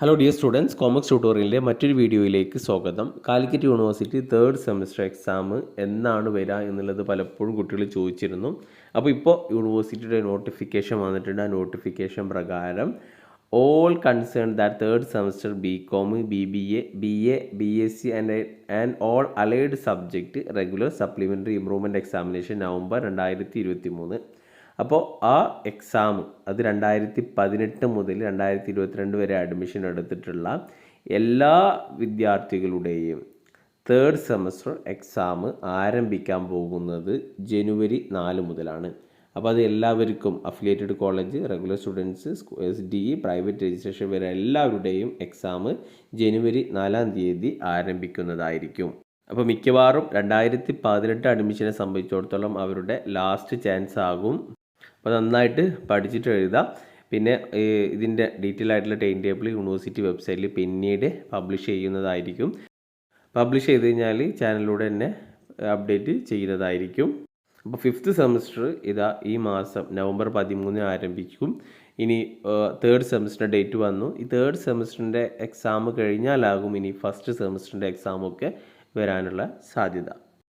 Hello dear students, commerce ട്യൂട്ടോറിയലിൻ്റെ മറ്റൊരു വീഡിയോയിലേക്ക് സ്വാഗതം. Calicut university third semester exam എന്നാണ് വരിക എന്നുള്ളത് പലപ്പോഴും കുട്ടികൾ ചോദിച്ചിരുന്നു. അപ്പോൾ ഇപ്പോൾ യൂണിവേഴ്സിറ്റിയുടെ നോട്ടിഫിക്കേഷൻ വന്നിട്ടുണ്ട്. ആ നോട്ടിഫിക്കേഷൻ പ്രകാരം all concern that third semester BCom, BBA, BA, BSc and all allied subject regular supplementary improvement examination November 2023. അപ്പോൾ ആ എക്സാം അത് 2018 മുതൽ 2022 വരെ അഡ്മിഷൻ എടുത്തിട്ടുള്ള എല്ലാ വിദ്യാർത്ഥികളുടെയും തേർഡ് സെമസ്റ്റർ എക്സാം ആരംഭിക്കാൻ പോകുന്നത് ജനുവരി 4 മുതലാണ്. അപ്പോൾ അത് എല്ലാവർക്കും affiliated college, regular students, SDE, private registration വരെ എല്ലാവരുടെയും എക്സാം ജനുവരി 4 തീയതി ആരംഭിക്കുന്നതായിരിക്കും. അപ്പോൾ മിക്കവാറും 2018 അഡ്മിഷനെ സംബന്ധിച്ചിടത്തോളം അവരുടെ ലാസ്റ്റ് ചാൻസ് ആകും. അപ്പോൾ നന്നായിട്ട് പഠിച്ചിട്ട് എഴുതാം. പിന്നെ ഇതിൻ്റെ ഡീറ്റെയിൽ ആയിട്ടുള്ള ടൈം ടേബിൾ യൂണിവേഴ്സിറ്റി വെബ്സൈറ്റിൽ പിന്നീട് പബ്ലിഷ് ചെയ്യുന്നതായിരിക്കും. പബ്ലിഷ് ചെയ്ത് കഴിഞ്ഞാൽ ചാനലിലൂടെ തന്നെ അപ്ഡേറ്റ് ചെയ്യുന്നതായിരിക്കും. അപ്പോൾ 5th സെമസ്റ്റർ ഇതാ ഈ മാസം നവംബർ 13 ആരംഭിക്കും. ഇനി തേർഡ് സെമസ്റ്ററിൻ്റെ ഡേറ്റ് വന്നു. ഈ തേർഡ് സെമസ്റ്ററിൻ്റെ എക്സാം കഴിഞ്ഞാലാകും ഇനി ഫസ്റ്റ് സെമസ്റ്ററിൻ്റെ എക്സാമൊക്കെ വരാനുള്ള സാധ്യത.